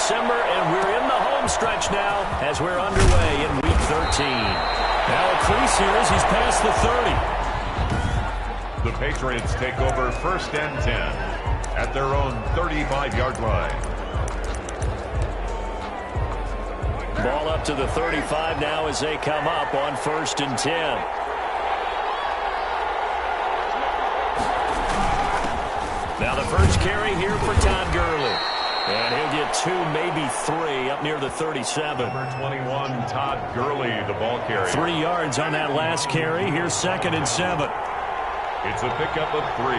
December, and we're in the home stretch now as we're underway in Week 13. Now a crease here as he's past the 30. The Patriots take over 1st and 10 at their own 35-yard line. Ball up to the 35 now as they come up on 1st and 10. Now the first carry here for Todd Gurley. And he'll get 2, maybe 3 up near the 37. Number 21, Todd Gurley, the ball carrier. 3 yards on that last carry. Here's 2nd and 7. It's a pickup of 3.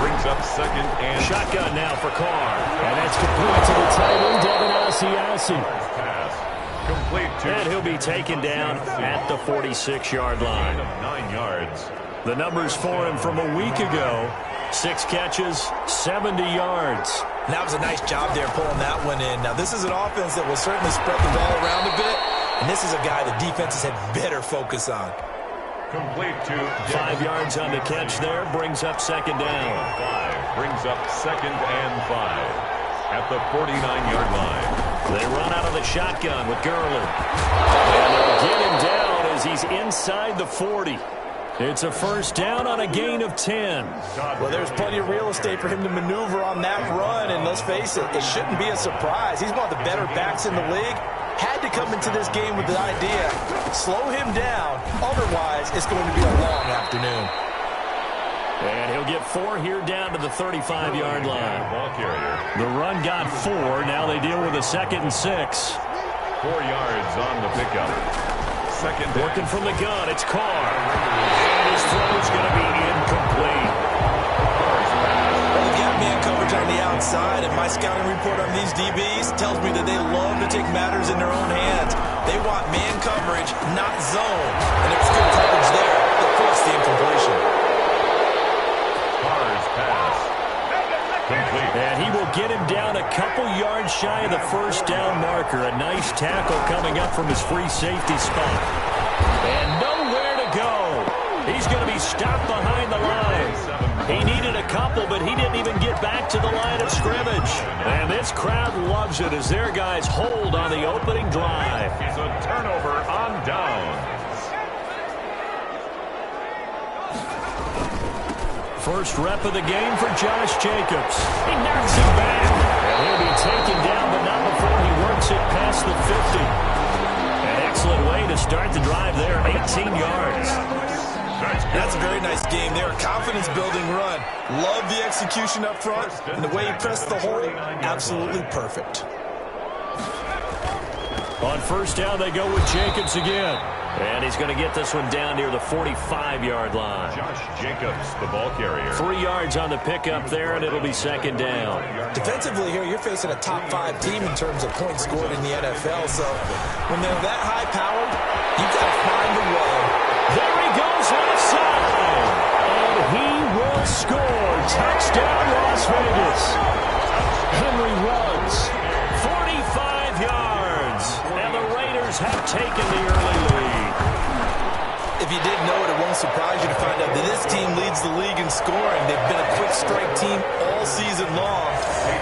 Brings up 2nd and... Shotgun now for Carr. And that's complete to the tight end, Devin Asiasi. Pass. Complete to... And he'll be taken down at the 46-yard line. 9 yards. The numbers for him from a week ago. 6 catches, 70 yards. And that was a nice job there pulling that one in. Now, this is an offense that will certainly spread the ball around a bit. And this is a guy the defenses had better focus on. Complete to... 5 yards on the catch there. Brings up 2nd down. 5. Brings up 2nd and 5 at the 49-yard line. They run out of the shotgun with Gurley. And they'll get him down as he's inside the 40. It's a 1st down on a gain of 10. Well, there's plenty of real estate for him to maneuver on that run, and let's face it, it shouldn't be a surprise. He's one of the better backs in the league. Had to come into this game with the idea, slow him down, otherwise it's going to be a long afternoon. And he'll get 4 here down to the 35-yard line. Ball carrier. The run got 4. Now they deal with a 2nd and 6. 4 yards on the pickup. 2nd working from the gun. It's Carr. And his throw is going to be incomplete. Well, they've got man coverage on the outside, and my scouting report on these DBs tells me that they love to take matters in their own hands. They want man coverage, not zone. And it was good coverage there that forced the incompletion. Carr's pass. Complete. And he will get him down a couple yards shy of the 1st down marker. A nice tackle coming up from his free safety spot. And nowhere to go. He's going to be stopped behind the line. He needed a couple, but he didn't even get back to the line of scrimmage. And this crowd loves it as their guys hold on the opening drive. It's a turnover on downs. First rep of the game for Josh Jacobs. He knocks him back. And he'll be taken down, but not before he works it past the 50. An excellent way to start the drive there, 18 yards. That's a very nice game there. A confidence-building run. Love the execution up front. And the way he pressed the hole, absolutely perfect. On 1st down, they go with Jacobs again. And he's going to get this one down near the 45-yard line. Josh Jacobs, the ball carrier. 3 yards on the pickup there, and it'll be 2nd down. Defensively here, you're facing a top-5 team in terms of points scored in the NFL. So when they're that high-powered, you've got to find a way. There he goes left side. And he will score. Touchdown, Las Vegas. Henry Ruggs, 45 yards. And the Raiders have taken the early lead. If you didn't know it, it won't surprise you to find out that this team leads the league in scoring. They've been a quick strike team all season long.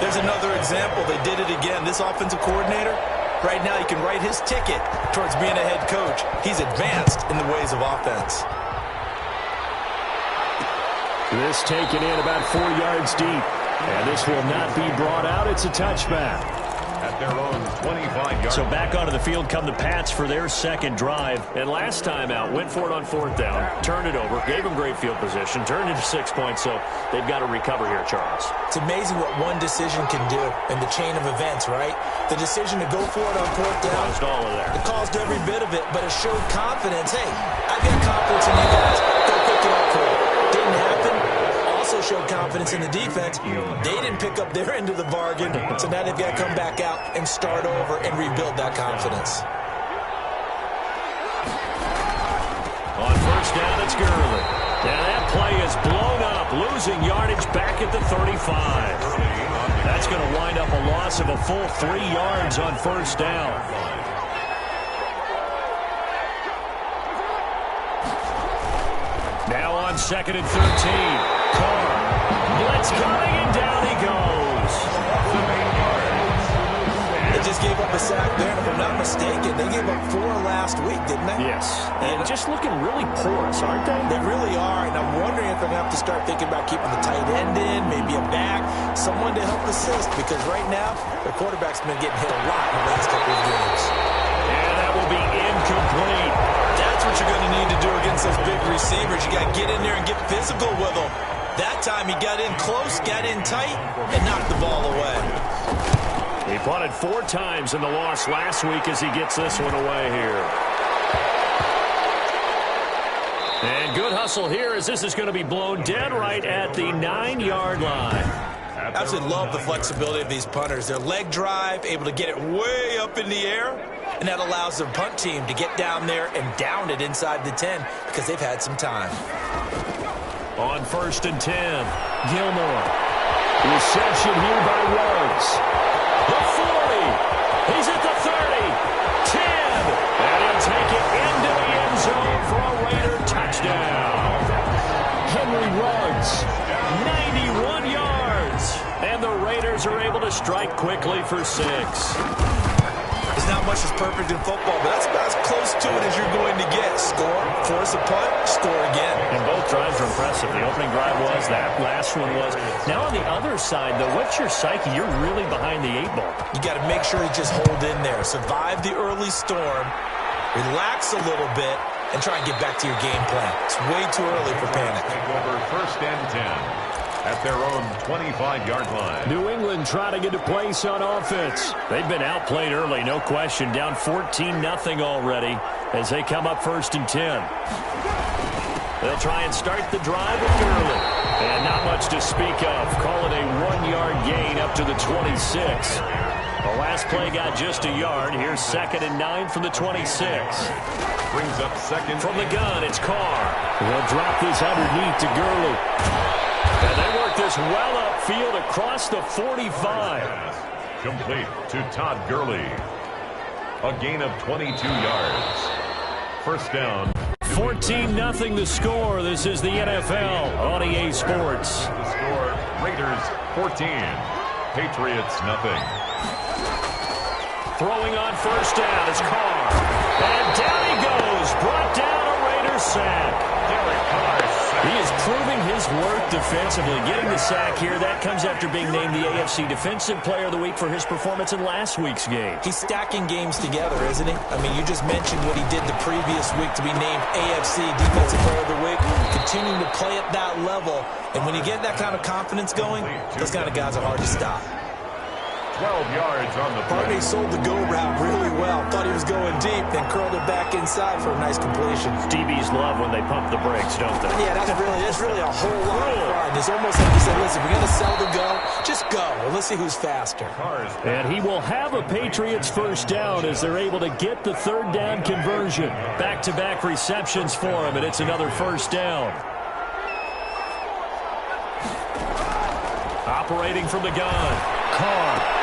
There's another example. They did it again. This offensive coordinator, right now he can write his ticket towards being a head coach. He's advanced in the ways of offense. This taken in about 4 yards deep. And this will not be brought out. It's a touchback. At their own 25-yard. So back onto the field come the Pats for their 2nd drive. And last time out, went for it on 4th down, turned it over, gave them great field position, turned it to 6 points. So they've got to recover here, Charles. It's amazing what one decision can do in the chain of events, right? The decision to go for it on 4th down. Caused all of that. It caused every bit of it, but it showed confidence. Hey, I've got confidence in you guys. Go pick it up for it. Didn't happen. Also showed confidence in the defense. They didn't pick up their end of the bargain, so now they've got to come back out and start over and rebuild that confidence. On 1st down, it's Gurley. Now that play is blown up, losing yardage back at the 35. That's going to wind up a loss of a full 3 yards on 1st down. Now on 2nd and 13. Carr. Blitz coming, and down he goes. just gave up a sack there, and if I'm not mistaken, they gave up 4 last week, didn't they? Yes, and just looking really porous, aren't they? They really are, and I'm wondering if they're going to have to start thinking about keeping the tight end in, maybe a back, someone to help assist, because right now, their quarterback's been getting hit a lot in the last couple of games. And that will be incomplete. That's what you're going to need to do against those big receivers. You got to get in there and get physical with them. That time he got in close, got in tight, and knocked the ball away. He punted 4 times in the loss last week as he gets this one away here. And good hustle here as this is going to be blown dead right at the 9-yard line. I absolutely love the flexibility of these punters. Their leg drive, able to get it way up in the air, and that allows the punt team to get down there and down it inside the 10 because they've had some time. On 1st and 10, Gilmore. Reception here by Ruggs. The 40. He's at the 30. 10. And he'll take it into the end zone for a Raider touchdown. Henry Ruggs, 91 yards. And the Raiders are able to strike quickly for 6. There's not much that's perfect in football, but that's about as close to it as you're going to get. Score, force a punt, score again. And both drives are impressive. The opening drive was, that last one was. Now on the other side, though, what's your psyche? You're really behind the 8 ball. You got to make sure you just hold in there. Survive the early storm, relax a little bit, and try and get back to your game plan. It's way too early for panic. Take over 1st and 10. At their own 25-yard line. New England trying to get a place on offense. They've been outplayed early, no question. Down 14-0 already as they come up 1st and 10. They'll try and start the drive with Gurley. And not much to speak of. Call it a 1-yard gain up to the 26. The last play got just a yard. Here's 2nd and 9 from the 26. Brings up 2nd. From the gun, it's Carr. They'll drop this underneath to Gurley. And they work this well upfield across the 45. Complete to Todd Gurley. A gain of 22 yards. 1st down. 14-0 the score. This is the NFL on EA Sports. The score, Raiders 14. Patriots nothing. Throwing on 1st down is Carr. And down he goes. Brought down a Raiders sack. He is proving his worth defensively. Getting the sack here, that comes after being named the AFC Defensive Player of the Week for his performance in last week's game. He's stacking games together, isn't he? I mean, you just mentioned what he did the previous week to be named AFC Defensive Player of the Week. Continuing to play at that level. And when you get that kind of confidence going, those kind of guys are hard to stop. 12 yards on the play. Barney sold the go route really well. Thought he was going deep, then curled it back inside for a nice completion. DBs love when they pump the brakes, don't they? Yeah, that's really a whole lot of fun. It's almost like you said, listen, we're going to sell the go. Just go. Well, let's see who's faster. And he will have a Patriots 1st down as they're able to get the 3rd down conversion. Back-to-back receptions for him, and it's another 1st down. Operating from the gun, Carr.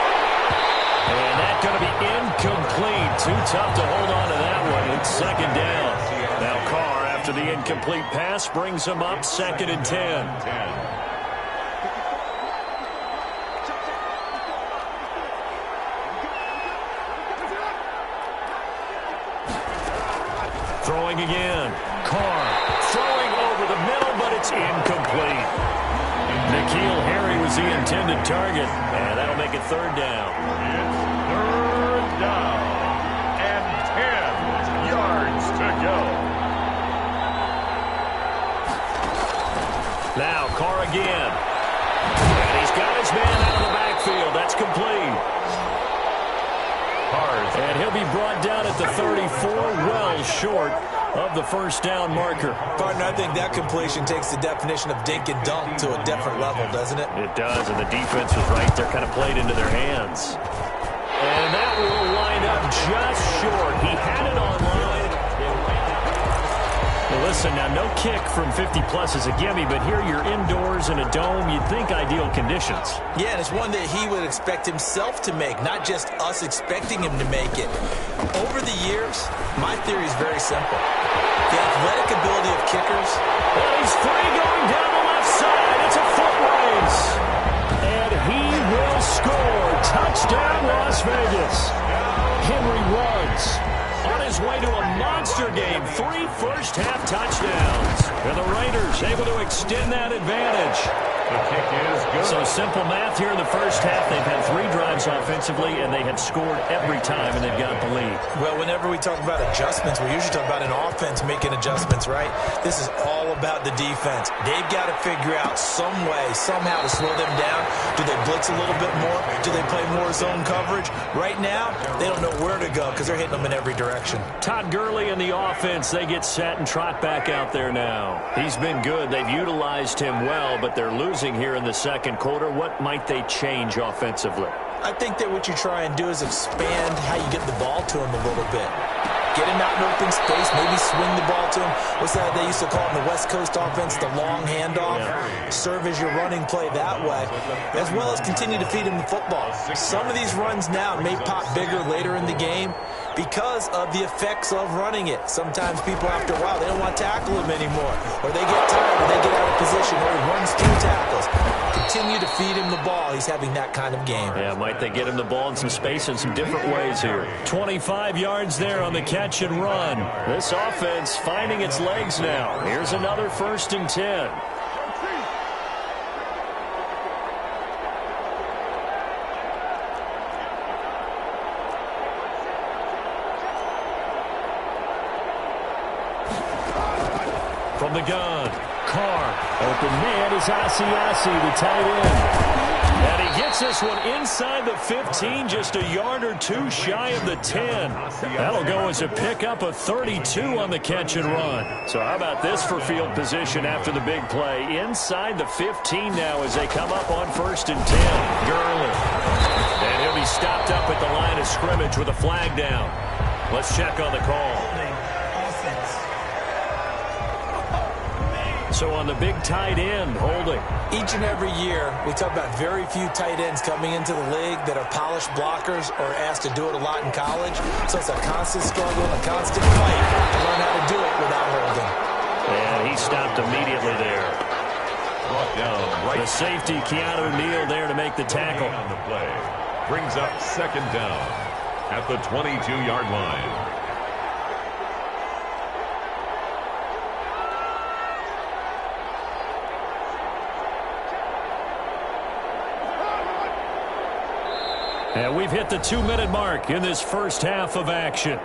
And that's going to be incomplete. Too tough to hold on to that one. It's 2nd down. Now Carr, after the incomplete pass, brings him up 2nd and 10. Throwing again. Carr throwing over the middle, but it's incomplete. N'Keal Harry was the intended target, and that'll make it 3rd down. It's 3rd down and 10 yards to go. Now Carr again. And he's got his man out of the backfield. That's complete. And he'll be brought down at the 34, well short of the 1st down marker. Partner, I think that completion takes the definition of dink and dunk to a different level, doesn't it? It does, and the defense was right there, kind of played into their hands. And that will line up just short. He had it on line. Well, listen, now no kick from 50-plus is a gimme, but here you're indoors in a dome. You'd think ideal conditions. Yeah, and it's one that he would expect himself to make, not just us expecting him to make it. Over the years, my theory is very simple. The athletic ability of kickers. Well, he's free going down the left side. It's a foot race. And he will score. Touchdown. Touchdown, Las Vegas. Henry Ruggs on his way to a monster game. 3 first-half touchdowns. And the Raiders able to extend that advantage. The kick is good. So simple math here in the first half. They've had 3 drives offensively, and they have scored every time, and they've got the lead. Well, whenever we talk about adjustments, we usually talk about an offense making adjustments, right? This is all about the defense. They've got to figure out some way, somehow to slow them down. Do they blitz a little bit more? Do they play more zone coverage? Right now, they don't know where to go because they're hitting them in every direction. Todd Gurley and the offense, they get set and trot back out there now. He's been good. They've utilized him well, but they're losing here in the second quarter. What might they change offensively? I think that what you try and do is expand how you get the ball to him a little bit. Get him out in open space, maybe swing the ball to him. What's that they used to call in the West Coast offense, the long handoff? Yeah. Serve as your running play that way, as well as continue to feed him the football. Some of these runs now may pop bigger later in the game because of the effects of running it. Sometimes people, after a while, they don't want to tackle him anymore, or they get tired, or they get out of position, or he runs through tackles. Continue to feed him the ball. He's having that kind of game. Yeah, might they get him the ball in some space in some different ways here. 25 yards there on the catch and run. This offense finding its legs now. Here's another 1st and 10. From the gun, Carr. Open man is Asiasi, the tight end. And he gets this one inside the 15, just a yard or 2 shy of the 10. That'll go as a pickup of 32 on the catch and run. So how about this for field position after the big play? Inside the 15 now as they come up on 1st and 10. Gurley. And he'll be stopped up at the line of scrimmage with a flag down. Let's check on the call. So on the big tight end, holding. Each and every year, we talk about very few tight ends coming into the league that are polished blockers or asked to do it a lot in college. So it's a constant struggle, a constant fight to learn how to do it without holding. And he stopped immediately there. Brought down right. The safety, Keanu Neal, there to make the tackle. On the play. Brings up 2nd down at the 22-yard line. And we've hit the 2-minute mark in this first half of action.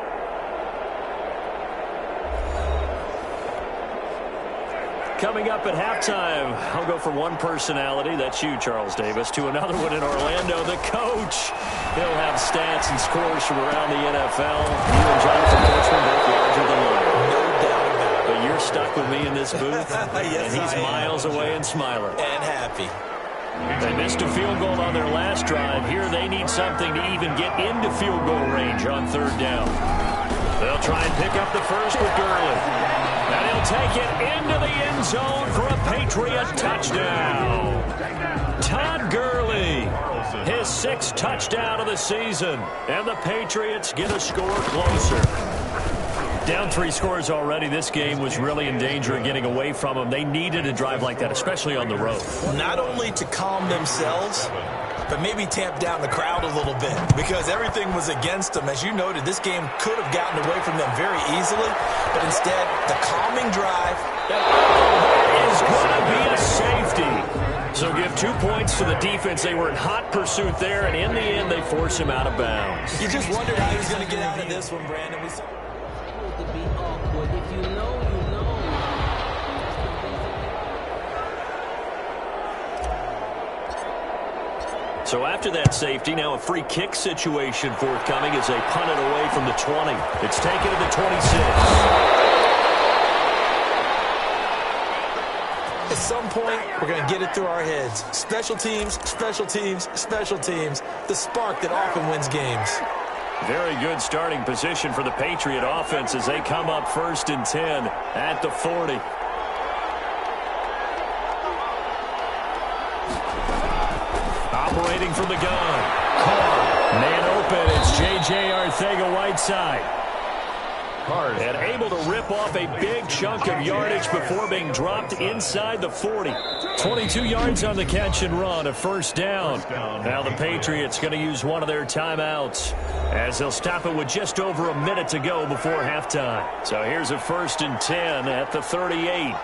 Coming up at halftime, I'll go from one personality, that's you, Charles Davis, to another one in Orlando, the coach. He'll have stats and scores from around the NFL. You and Jonathan Coachman both larger than life. No doubt about it. But you're stuck with me in this booth, yes, and he's miles away and smiling. And happy. They missed a field goal on their last drive. Here they need something to even get into field goal range on 3rd down. They'll try and pick up the first with Gurley. And he'll take it into the end zone for a Patriot touchdown. Todd Gurley, his 6th touchdown of the season. And the Patriots get a score closer. Down 3 scores already. This game was really in danger of getting away from them. They needed a drive like that, especially on the road. Not only to calm themselves, but maybe tamp down the crowd a little bit because everything was against them. As you noted, this game could have gotten away from them very easily, but instead, the calming drive is going to be a safety. So give 2 points to the defense. They were in hot pursuit there, and in the end, they force him out of bounds. You just wondered how he was going to get out of this one, Brandon. So after that safety, now a free kick situation forthcoming as they punt it away from the 20. It's taken to the 26. At some point, we're going to get it through our heads. Special teams, special teams, special teams. The spark that often wins games. Very good starting position for the Patriot offense as they come up 1st and 10 at the 40. Operating from the gun. Carr. Man open. It's J.J. Arcega-Whiteside. And able to rip off a big chunk of yardage before being dropped inside the 40. 22 yards on the catch and run, a first down. Now the Patriots going to use one of their timeouts as they'll stop it with just over a minute to go before halftime. So here's a 1st and 10 at the 38.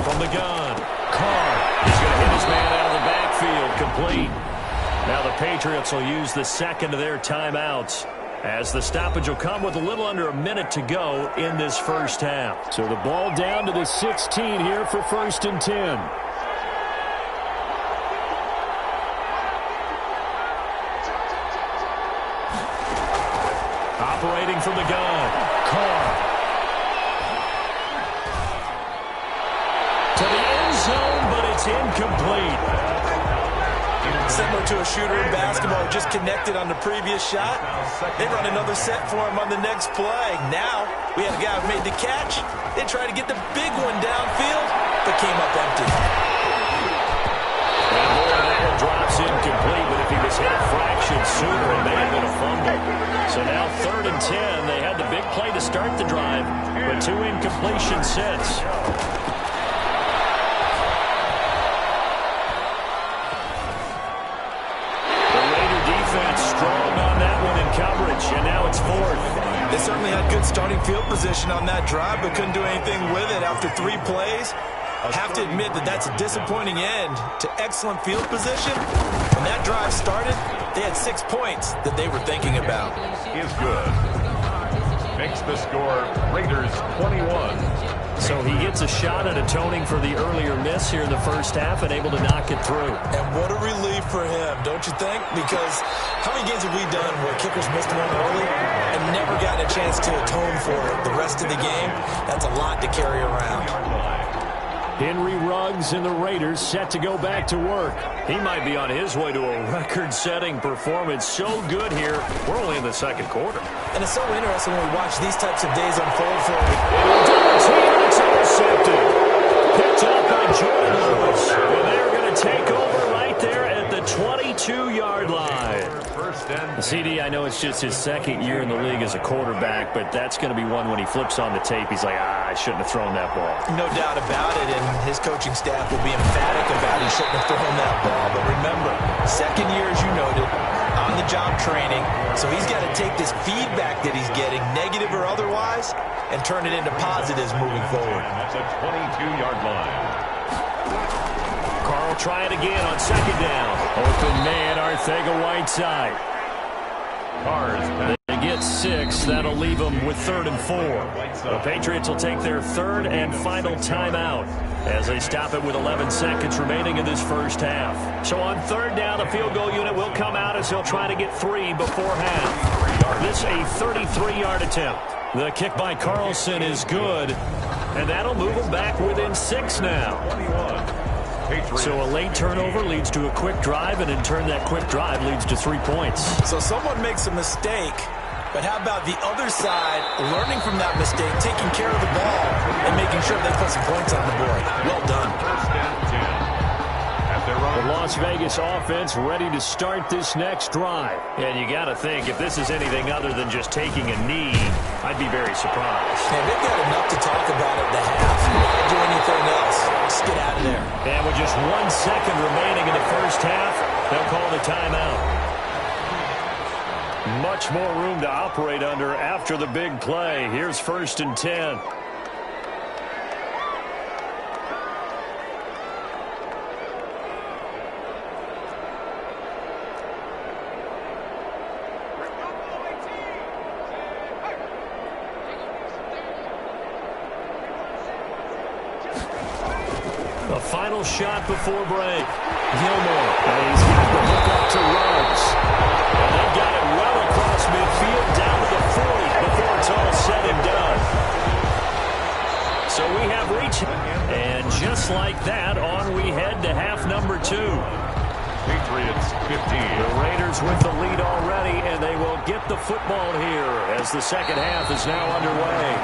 From the gun, Carr is going to hit his man out of the backfield, complete. Now the Patriots will use the second of their timeouts as the stoppage will come with a little under a minute to go in this first half. So the ball down to the 16 here for 1st and 10. Operating from the gun, Carr. To the end zone, but it's incomplete. Similar to a shooter in basketball who just connected on the previous shot. They run another set for him on the next play. Now, we had a guy who made the catch. They tried to get the big one downfield, but came up empty. And boy, that one drops incomplete, but if he was hit a fraction sooner, it may have been a fumble. So now 3rd and 10. They had the big play to start the drive, but 2 incompletions since. Strong on that one in coverage, and now it's 4th. They certainly had good starting field position on that drive, but couldn't do anything with it after 3 plays. Have to admit that that's a disappointing end to excellent field position. When that drive started, they had 6 points that they were thinking about. Is good. Makes the score Raiders 21. So he gets a shot at atoning for the earlier miss here in the first half and able to knock it through. And what a relief for him, don't you think? Because how many games have we done where kickers missed one early and never gotten a chance to atone for it the rest of the game? That's a lot to carry around. Henry Ruggs and the Raiders set to go back to work. He might be on his way to a record-setting performance. So good here. We're only in the second quarter. And it's so interesting when we watch these types of days unfold for him. It's intercepted. Picked up by Jordan Lewis. And they're going to take over right there at the 22-yard line. CD, I know it's just his second year in the league as a quarterback, but that's going to be one when he flips on the tape. He's like, I shouldn't have thrown that ball. No doubt about it, and his coaching staff will be emphatic about he shouldn't have thrown that ball. But remember, second year, as you noted, on-the-job training, so he's got to take this feedback that he's getting, negative or otherwise, and turn it into positives moving forward. That's a 22-yard line. Carl try it again on second down. Open man, Arcega-Whiteside. They get 6. That'll leave them with 3rd and 4. The Patriots will take their 3rd and final timeout as they stop it with 11 seconds remaining in this first half. So on 3rd down, the field goal unit will come out as they'll try to get 3 before half. This a 33-yard attempt. The kick by Carlson is good, and that'll move them back within 6 now. So a late turnover leads to a quick drive, and in turn that quick drive leads to 3 points. So someone makes a mistake, but how about the other side learning from that mistake, taking care of the ball, and making sure they put some points on the board? Well done. The Las Vegas offense ready to start this next drive. And you got to think, if this is anything other than just taking a knee, I'd be very surprised. Yeah, they've got enough to talk about at the half. Why do anything else? Just get out of there. And with just 1 second remaining in the first half, they'll call the timeout. Much more room to operate under after the big play. Here's 1st and 10. The final shot before break. Gilmore. And he's got the hook up to Ruggs. And they got it well across midfield down to the 40 before it's all said and done. So we have reached. And just like that, on we head to half number 2. Patriots 15. The Raiders with the lead already, and they will get the football here as the second half is now underway.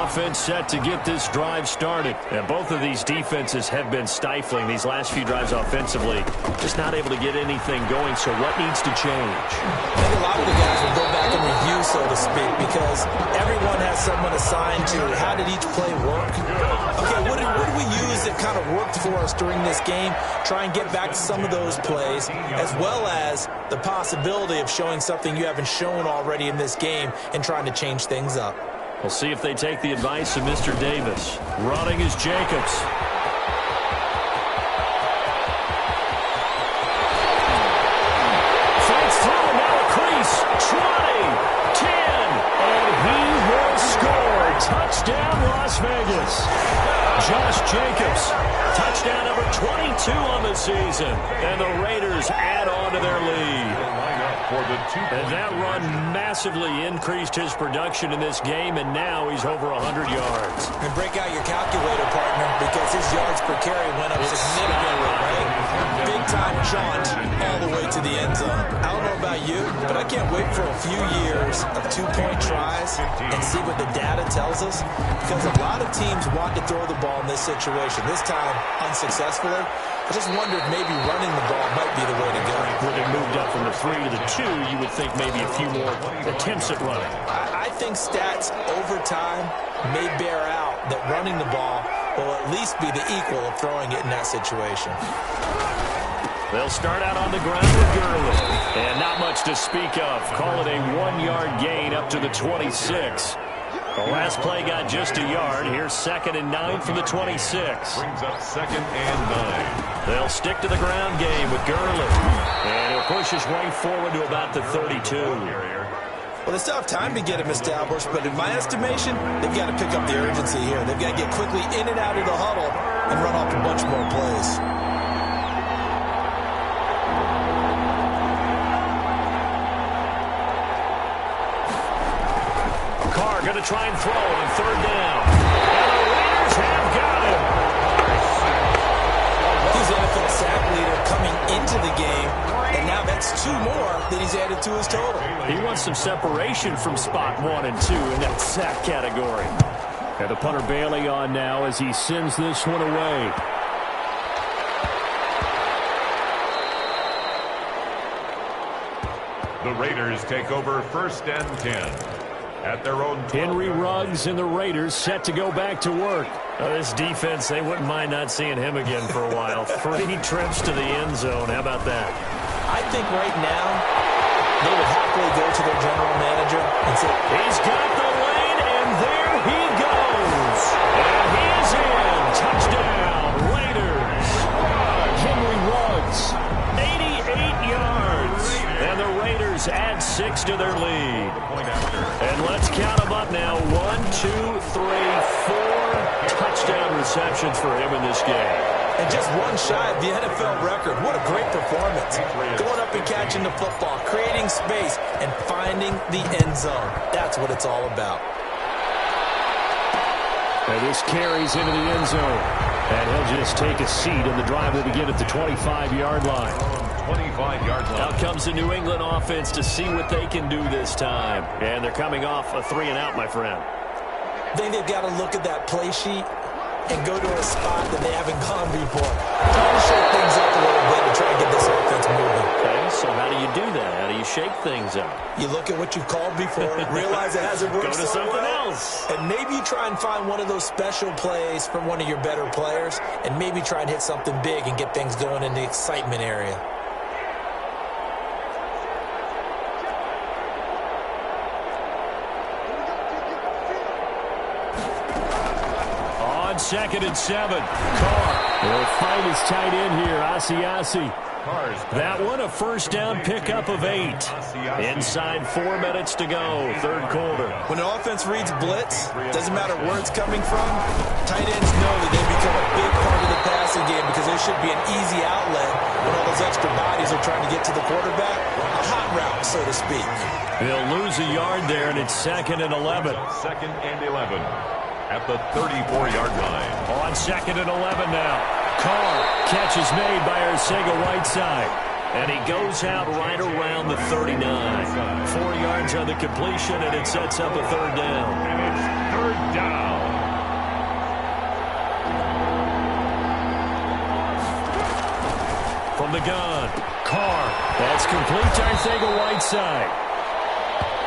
offense set to get this drive started. And both of these defenses have been stifling these last few drives offensively. Just not able to get anything going, so what needs to change? I think a lot of the guys will go back and review, so to speak, because everyone has someone assigned to how did each play work. Okay, what did we use that kind of worked for us during this game? Try and get back to some of those plays, as well as the possibility of showing something you haven't shown already in this game and trying to change things up. We'll see if they take the advice of Mr. Davis. Running is Jacobs. Fights through, and now a crease. 20, 10, and he will score. Touchdown, Las Vegas. Josh Jacobs, touchdown number 22 on the season. And the Raiders add on to their lead. And that run massively increased his production in this game, and now he's over 100 yards. And break out your calculator, partner, because his yards per carry went up significantly, right? Big-time jaunt all the way to the end zone. I don't know about you, but I can't wait for a few years of two-point tries and see what the data tells us, because a lot of teams want to throw the ball in this situation. This time, unsuccessfully. I just wondered maybe running the ball might be the way to go. When they moved up from the 3 to the 2, you would think maybe a few more attempts at running. I think stats over time may bear out that running the ball will at least be the equal of throwing it in that situation. They'll start out on the ground with Gurley. And not much to speak of. Call it a 1-yard gain up to the 26. The last play got just a yard. Here's 2nd and 9 from the 26. Brings up 2nd and 9. They'll stick to the ground game with Gurley. And he'll push his way forward to about the 32. Well, they still have time to get him established, but in my estimation, they've got to pick up the urgency here. They've got to get quickly in and out of the huddle and run off a bunch more plays. Going to try and throw on 3rd down. And the Raiders have got him. He's NFL sack leader coming into the game, and now that's 2 more that he's added to his total. He wants some separation from spot 1 and 2 in that sack category. And the punter Bailey on now as he sends this one away. The Raiders take over 1st and 10. At their own Henry Ruggs and the Raiders set to go back to work. This defense, they wouldn't mind not seeing him again for a while. 3 trips to the end zone. How about that? I think right now they would happily go to their general manager and say, he's got the lane, and there he goes. And he's in. Touchdown, Raiders. Henry Ruggs, 88 yards. And the Raiders add 6 to their lead. And let's count them up now. 1, 2, 3, 4 touchdown receptions for him in this game. And just one shy of the NFL record. What a great performance. Going up and catching the football, creating space, and finding the end zone. That's what it's all about. And this carries into the end zone. And he'll just take a seat, and the drive will begin at the 25-yard line. 25-yard line. Out comes the New England offense to see what they can do this time. And they're coming off a 3-and-out, my friend. I think they've got to look at that play sheet and go to a spot that they haven't gone before. Trying to shake things up a little bit to try and get this offense moving. Okay, so how do you do that? How do you shake things up? You look at what you've called before, realize it hasn't worked. Go to something else. And maybe you try and find one of those special plays from one of your better players, and maybe try and hit something big and get things going in the excitement area. On 2nd and 7, Carr will find his tight end here, Asiasi. That one a 1st down pickup of 8. Inside 4 minutes to go, 3rd quarter. When the offense reads blitz, doesn't matter where it's coming from, tight ends know that they become a big part of the passing game because there should be an easy outlet when all those extra bodies are trying to get to the quarterback. A hot route, so to speak. They'll lose a yard there, and it's 2nd and 11. 2nd and 11 at the 34-yard line. On 2nd and 11 now. Carr, catch is made by Arcega-Whiteside. And he goes out right around the 39. 4 yards yards on the completion, and it sets up a third down. And it's third down. From the gun, Carr. That's complete to Arcega-Whiteside.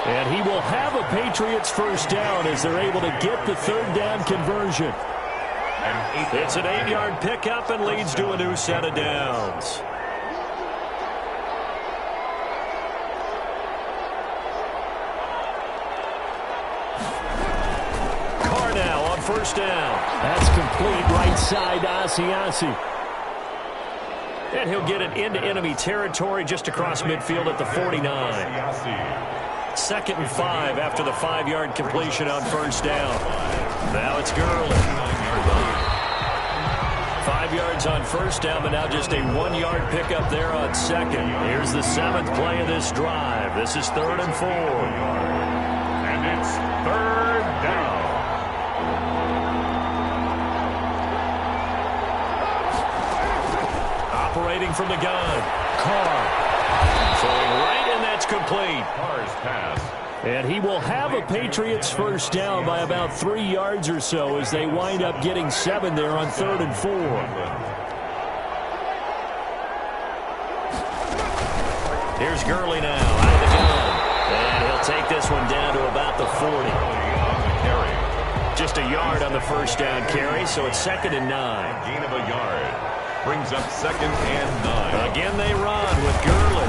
And he will have a Patriots first down as they're able to get the third down conversion. It's an 8-yard pickup and leads to a new set of downs. Carr now on first down. That's complete right side to Asiasi. And he'll get it into enemy territory just across midfield at the 49. 2nd and 5 after the 5-yard completion on first down. Now it's Gurley. 5 yards on first down, but now just a 1-yard pickup there on second. Here's the 7th play of this drive. This is 3rd and 4. And it's third down. Operating from the gun, Carr. Throwing right, and that's complete. Carr's pass. And he will have a Patriots first down by about 3 yards or so as they wind up getting 7 there on 3rd and 4. Here's Gurley now out of the gun. And he'll take this one down to about the 40. Just a yard on the first down carry, so it's 2nd and 9. Gain of a yard. Brings up 2nd and 9. Again they run with Gurley.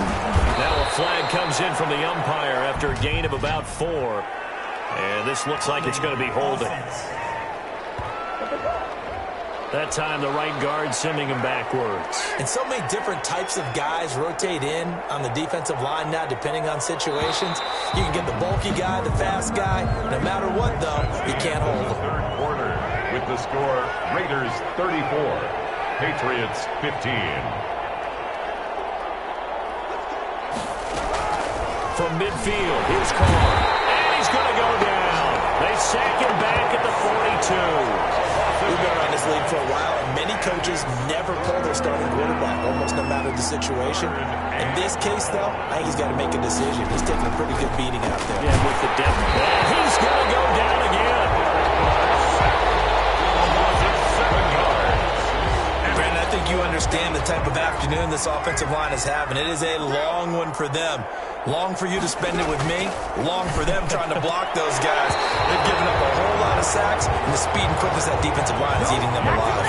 Now a flag comes in from the umpire after a gain of about 4. And this looks like it's going to be holding. That time the right guard sending him backwards. And so many different types of guys rotate in on the defensive line now depending on situations. You can get the bulky guy, the fast guy. No matter what, though, you can't hold him. Third quarter with the score Raiders 34, Patriots 15. From midfield, here's Carr. And he's going to go down. They sack him back at the 42. We've been around this league for a while, and many coaches never pull their starting quarterback, almost no matter the situation. In this case, though, I think he's got to make a decision. He's taking a pretty good beating out there. Yeah, with the depth. And he's going to go down again. Brandon, I think you understand the type of afternoon this offensive line is having. It is a long one for them. Long for you to spend it with me. Long for them trying to block those guys. They've given up a whole lot of sacks, and the speed and quickness of that defensive line is eating them alive.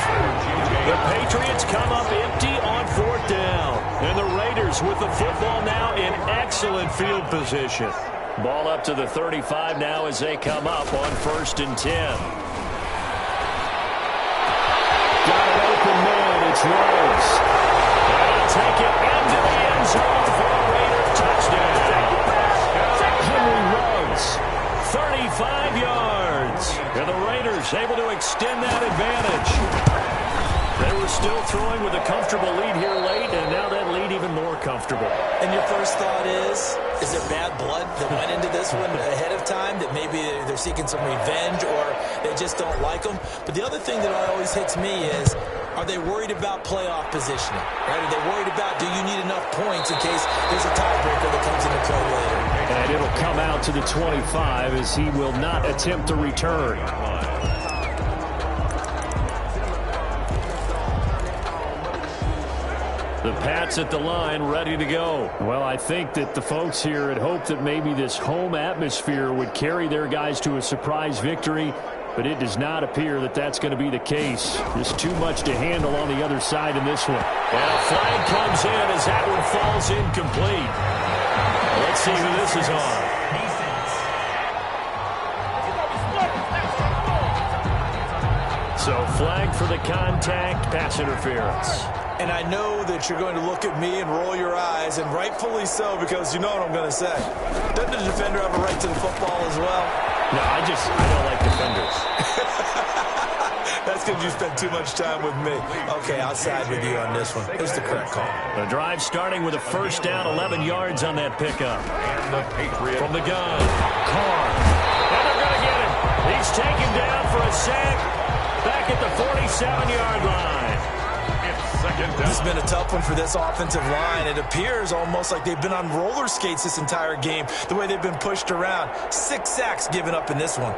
The Patriots come up empty on 4th down. And the Raiders with the football now in excellent field position. Ball up to the 35 now as they come up on 1st and 10. Got an open man. It's Rose. And he'll take it into the end zone for a Raider touchdown. Henry Ruggs, 35 yards. And the Raiders able to extend that advantage. They were still throwing with a comfortable lead here late, and now that lead even more comfortable. And your first thought is there bad blood that went into this one ahead of time, that maybe they're seeking some revenge or they just don't like them? But the other thing that always hits me is, are they worried about playoff positioning? Right? Are they worried about, do you need enough points in case there's a tiebreaker that comes into play later? And it'll come out to the 25 as he will not attempt to return. The Pats at the line, ready to go. Well, I think that the folks here had hoped that maybe this home atmosphere would carry their guys to a surprise victory, but it does not appear that that's going to be the case. There's too much to handle on the other side in this one. And a flag comes in as that one falls incomplete. Let's see who this is on. So flag for the contact, pass interference. And I know that you're going to look at me and roll your eyes, and rightfully so, because you know what I'm going to say. Doesn't the defender have a right to the football as well? No, I don't like defenders. That's because you spend too much time with me. Okay, I'll side with you on this one. It's the correct call. The drive starting with a first down, 11 yards on that pickup. And the Patriots from the gun, Carr. And they're going to get him. He's taken down for a sack back at the 47-yard line. It's second down. This has been a tough one for this offensive line. It appears almost like they've been on roller skates this entire game, the way they've been pushed around. 6 sacks given up in this one.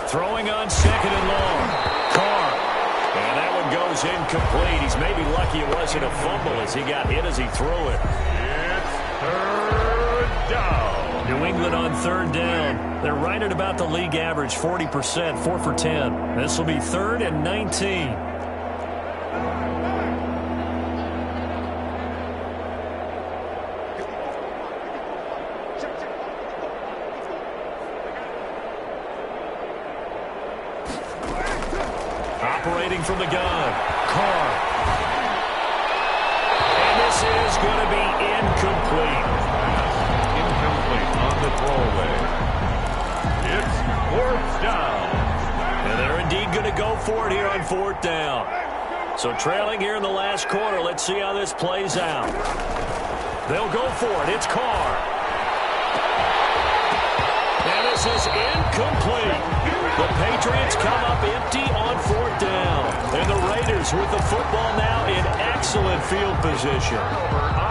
Throwing on second and long. Carr. And that one goes incomplete. He's maybe lucky it wasn't a fumble as he got hit as he threw it. It's third down. New England on third down. They're right at about the league average, 40%, 4 for 10. This will be 3rd and 19. Operating from the gun, Carr. And this is going to be incomplete. Incomplete on the throwaway. It's 4th down. And they're indeed going to go for it here on 4th down. So trailing here in the last quarter, let's see how this plays out. They'll go for it. It's Carr. And this is incomplete. The Patriots come up empty on 4th down. And the Raiders with the football now in excellent field position.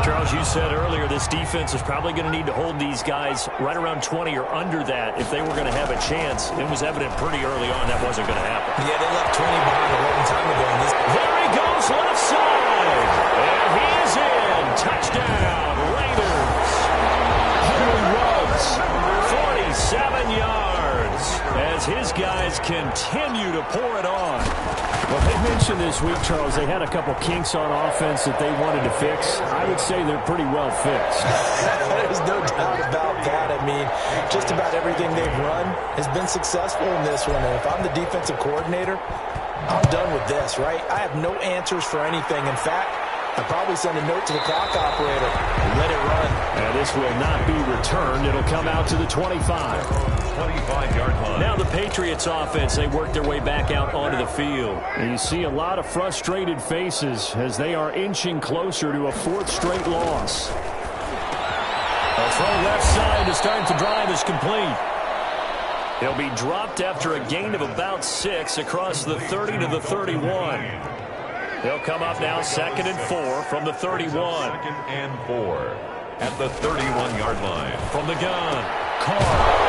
Charles, you said earlier this defense is probably going to need to hold these guys right around 20 or under that if they were going to have a chance. It was evident pretty early on that wasn't going to happen. Yeah, they left 20 behind a long time ago. There he goes, left side. And he is in. Touchdown, Raiders. Henry Ruggs, 47 yards as his guys continue to pour it on. Well, they mentioned this week, Charles, they had a couple kinks on offense that they wanted to fix. I would say they're pretty well fixed. There's no doubt about that. I mean, just about everything they've run has been successful in this one. And if I'm the defensive coordinator, I'm done with this, right? I have no answers for anything. In fact, I'd probably send a note to the clock operator and let it run. And this will not be returned. It'll come out to the 25. 25-yard line. Now the Patriots offense, they work their way back out onto the field. And you see a lot of frustrated faces as they are inching closer to a 4th straight loss. A throw left side to start the drive is complete. He'll be dropped after a gain of about 6 across the 30 to the 31. He'll come up now 2nd and 4 from the 31. 2nd and 4 at the 31-yard line. From the gun, Carr.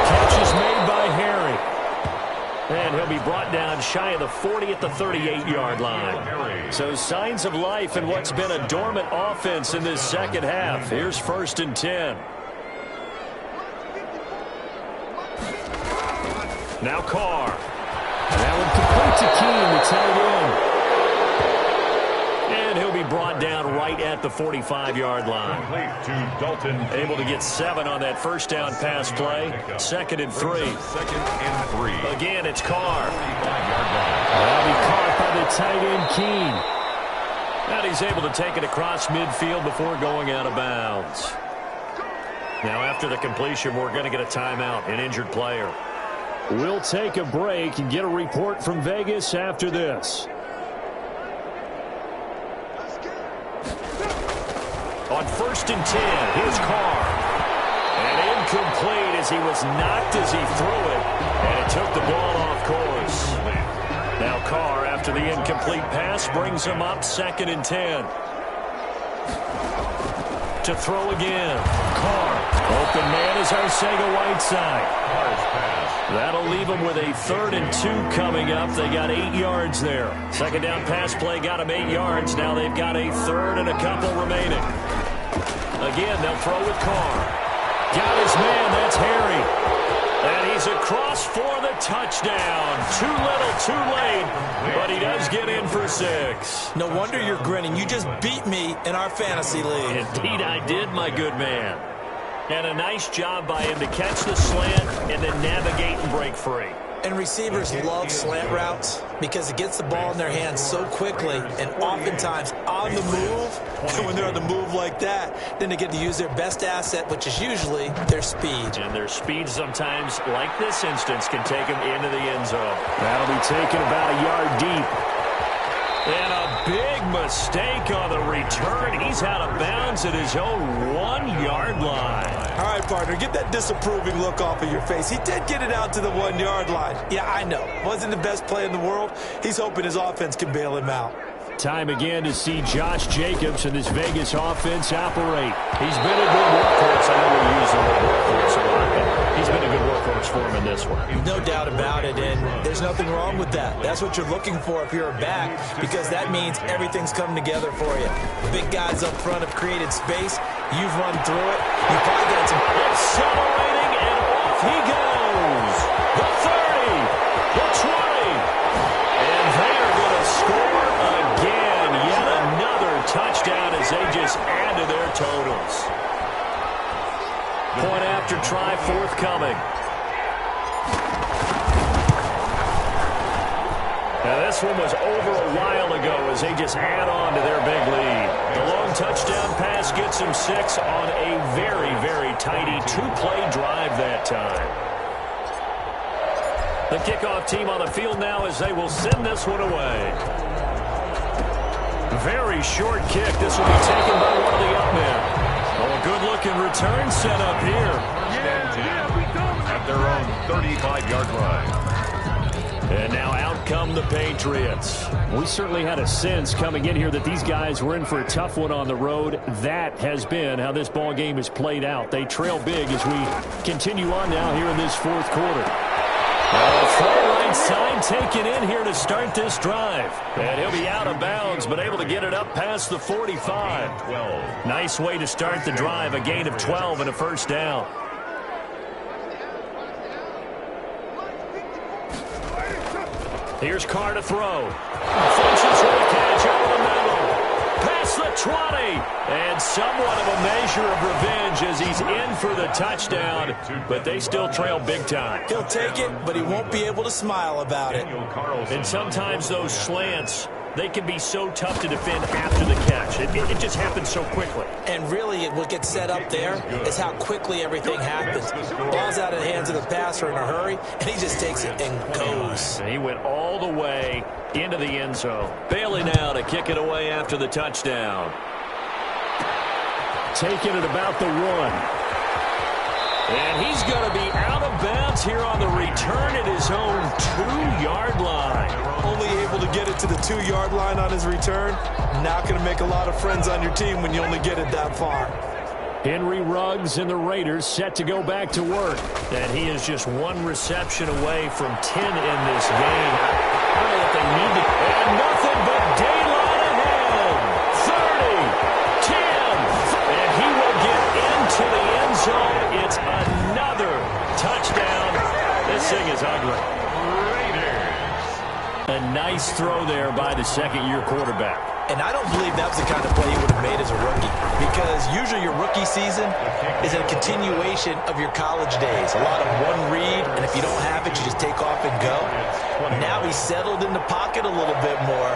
Catch is made by Harry. And he'll be brought down shy of the 40 at the 38-yard line. So signs of life in what's been a dormant offense in this second half. Here's 1st and 10. Now Carr. And that one complete to Keene, the tight end. And he'll be brought down right at the 45-yard line. Complete to Dalton. Able to get 7 on that 1st down pass play. 2nd and 3. 2nd and 3. Again, it's Carr. 45-yard line. That'll be caught by the tight end, Keene. And he's able to take it across midfield before going out of bounds. Now, after the completion, we're going to get a timeout, an injured player. We'll take a break and get a report from Vegas after this. On 1st and 10, here's Carr. And incomplete as he was knocked as he threw it. And it took the ball off course. Now Carr, after the incomplete pass, brings him up 2nd and 10. To throw again. Carr. Open man is Arcega-Whiteside. Carr's pass. That'll leave them with a 3rd and 2 coming up. They got 8 yards there. 2nd down pass play got them 8 yards. Now they've got a 3rd and a couple remaining. Again, they'll throw with Carr. Got his man. That's Harry. And he's across for the touchdown. Too little, too late. But he does get in for 6. No wonder you're grinning. You just beat me in our fantasy league. Indeed I did, my good man. And a nice job by him to catch the slant and then navigate and break free. And receivers love slant routes because it gets the ball in their hands so quickly and oftentimes on the move. And when they're on the move like that, then they get to use their best asset, which is usually their speed. And their speed sometimes, like this instance, can take them into the end zone. That'll be taken about a yard deep. And a big mistake on the return. He's out of bounds at his own 1-yard line. All right, partner, get that disapproving look off of your face. He did get it out to the 1-yard line. Yeah, I know. Wasn't the best play in the world. He's hoping his offense can bail him out. Time again to see Josh Jacobs and this Vegas offense operate. He's been a good workhorse. I know we use the word workhorse a lot, but he's been a good workhorse for him in this one. No doubt about it, and there's nothing wrong with that. That's what you're looking for if you're a back, because that means everything's coming together for you. The big guys up front have created space. You've run through it. You probably got some accelerating, and off he goes. The 30, the 20, and they are going to score again. Yet another touchdown as they just add to their totals. Point after try forthcoming. Now this one was over a while ago as they just add on to their big lead. The long touchdown pass gets them 6 on a very, very tidy 2-play drive that time. The kickoff team on the field now as they will send this one away. Very short kick. This will be taken by one of the up men. Oh, a good-looking return set up here. At their own 35-yard line. And now out come the Patriots. We certainly had a sense coming in here that these guys were in for a tough one on the road. That has been how this ball game has played out. They trail big as we continue on now here in this fourth quarter. Far right side taken in here to start this drive. And he'll be out of bounds, but able to get it up past the 45. 12. Nice way to start the drive, a gain of 12 and a first down. Here's Carr to throw. Fletcher's right catch over the middle. Past the 20. And somewhat of a measure of revenge as he's in for the touchdown. But they still trail big time. He'll take it, but he won't be able to smile about it. And sometimes those slants, they can be so tough to defend after the catch. It just happens so quickly. And really, what gets set up there is how quickly everything happens. Ball's out of the hands of the passer in a hurry, and he just takes it and goes. And he went all the way into the end zone. Bailey now to kick it away after the touchdown. Taking it about the 1. And he's going to be out of bounds here on the return at his own 2-yard line. Only able to get it to the 2-yard line on his return. Not going to make a lot of friends on your team when you only get it that far. Henry Ruggs and the Raiders set to go back to work. And he is just 1 reception away from 10 in this game. I don't know what they need to. And nothing but daylight ahead. 30, 10. And he will get into the end zone. It's another touchdown. This thing is ugly. A nice throw there by the second-year quarterback. And I don't believe that was the kind of play he would have made as a rookie, because usually your rookie season is a continuation of your college days. A lot of one read, and if you don't have it, you just take off and go. Now he's settled in the pocket a little bit more,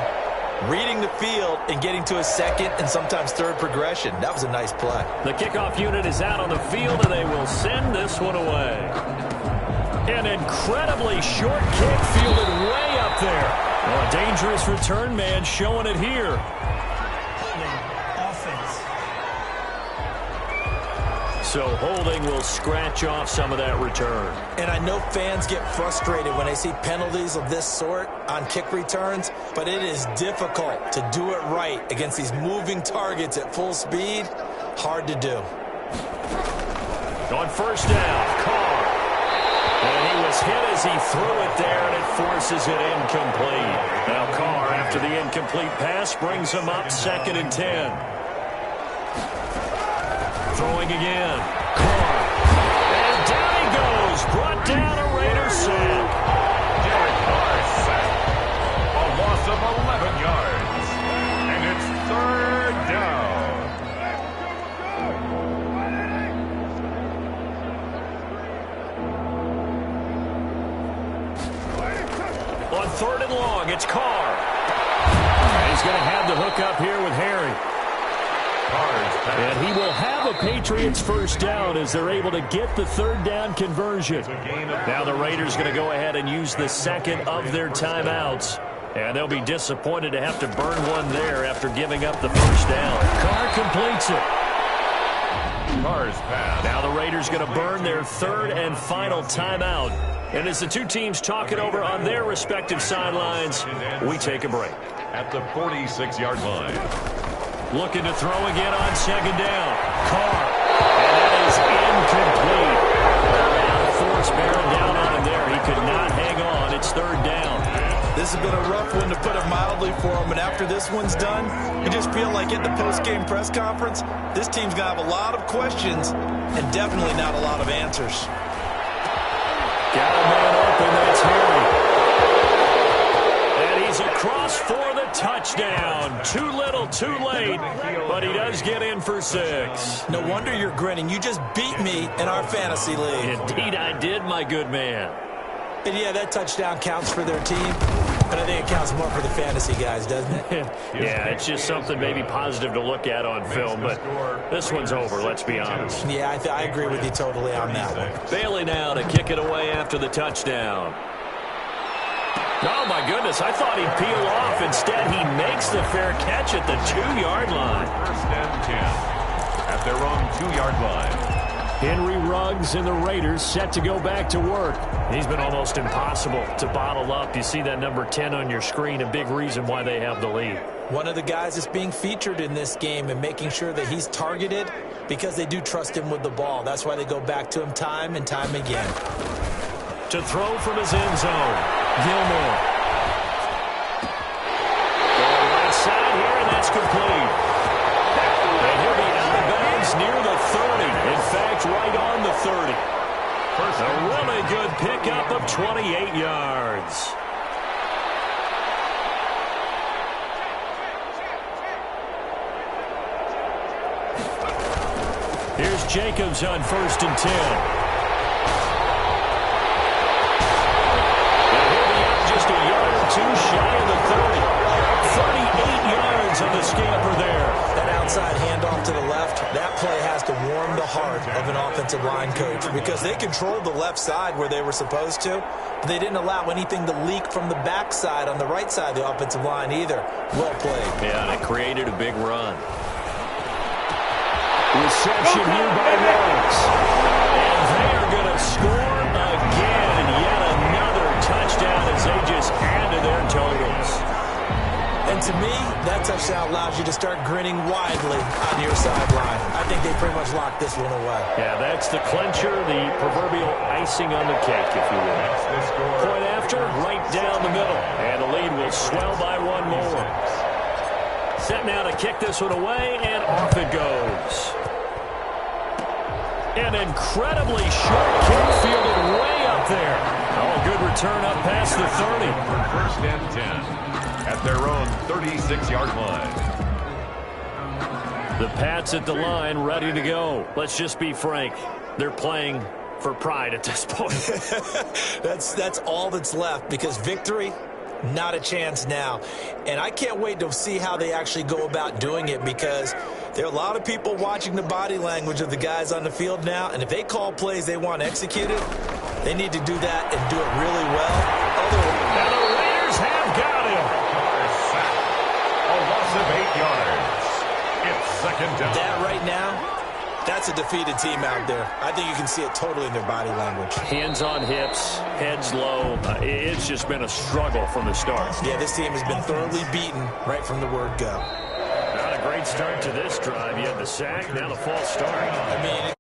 reading the field and getting to a second and sometimes third progression. That was a nice play. The kickoff unit is out on the field, and they will send this one away. An incredibly short kick fielded way up there. Well, a dangerous return man showing it here. So holding will scratch off some of that return. And I know fans get frustrated when they see penalties of this sort on kick returns, but it is difficult to do it right against these moving targets at full speed. Hard to do. On first down, Carr. And he was hit as he threw it there, and it forces it incomplete. Now Carr, after the incomplete pass, brings him up 2nd and 10. Throwing again. Carr. And down he goes. Brought down a Raider sack. Derek Carr sacked. A loss of 11 yards. And it's 3rd down. On 3rd and long, it's Carr. And he's going to have the hook up here with Harry. And he will have a Patriots first down as they're able to get the 3rd down conversion. Now the Raiders going to go ahead and use the 2nd of their timeouts. And they'll be disappointed to have to burn one there after giving up the first down. Carr completes it. Carr's pass. Now the Raiders going to burn their third and final timeout. And as the two teams talk it over on their respective sidelines, we take a break. At the 46-yard line. Looking to throw again on second down. Carr. And that is incomplete. Force bearing down on him there. He could not hang on. It's third down. This has been a rough one, to put it mildly, for him. And after this one's done, you just feel like at the post-game press conference, this team's going to have a lot of questions and definitely not a lot of answers. Got a man open. That's Harry. And he's across for the touchdown. Too little, too late, but he does get in for 6. No wonder you're grinning. You just beat me in our fantasy league. Indeed I did, my good man. And yeah, that touchdown counts for their team, but I think it counts more for the fantasy guys, doesn't it? Yeah, it's just something maybe positive to look at on film, but this one's over, let's be honest. Yeah, I agree with you totally on that one. Bailey now to kick it away after the touchdown. Oh, my goodness, I thought he'd peel off. Instead, he makes the fair catch at the 2-yard line. First and 10 at their own 2-yard line. Henry Ruggs and the Raiders set to go back to work. He's been almost impossible to bottle up. You see that number 10 on your screen, a big reason why they have the lead. One of the guys that's being featured in this game and making sure that he's targeted because they do trust him with the ball. That's why they go back to him time and time again. To throw from his end zone, Gilmore. Going right side here, and that's complete. And he'll be out of bounds near the 30. In fact, right on the 30. A really good pickup of 28 yards. Here's Jacobs on 1st and 10. And he'll be out just a yard or two shy of the 30. 38 yards on the scamper there. That outside handoff to the left, that play has to warm the heart of an offensive line coach because they controlled the left side where they were supposed to, but they didn't allow anything to leak from the backside on the right side of the offensive line either. Well played. Yeah, and it created a big run. Reception here by Ruggs. And they are going to score again. Yet another touchdown as they just add to their totals. And to me, that touchdown allows you to start grinning widely on your sideline. I think they pretty much locked this one away. Yeah, that's the clincher, the proverbial icing on the cake, if you will. Point after, right down the middle. And the lead will swell by one more. Set now to kick this one away, and off it goes. An incredibly short kick fielded way up there. Oh, a good return up past the 30. First and 10 at their own 36-yard line. The Pats at the line, ready to go. Let's just be frank. They're playing for pride at this point. That's all that's left because victory, not a chance now. And I can't wait to see how they actually go about doing it because there are a lot of people watching the body language of the guys on the field now, and if they call plays they want executed, they need to do that and do it really well. And the Raiders have got him. A loss of 8 yards. It's second down. That right now, that's a defeated team out there. I think you can see it totally in their body language. Hands on hips, heads low. It's just been a struggle from the start. Yeah, this team has been thoroughly beaten right from the word go. Not a great start to this drive. You had the sack, now the false start. I mean...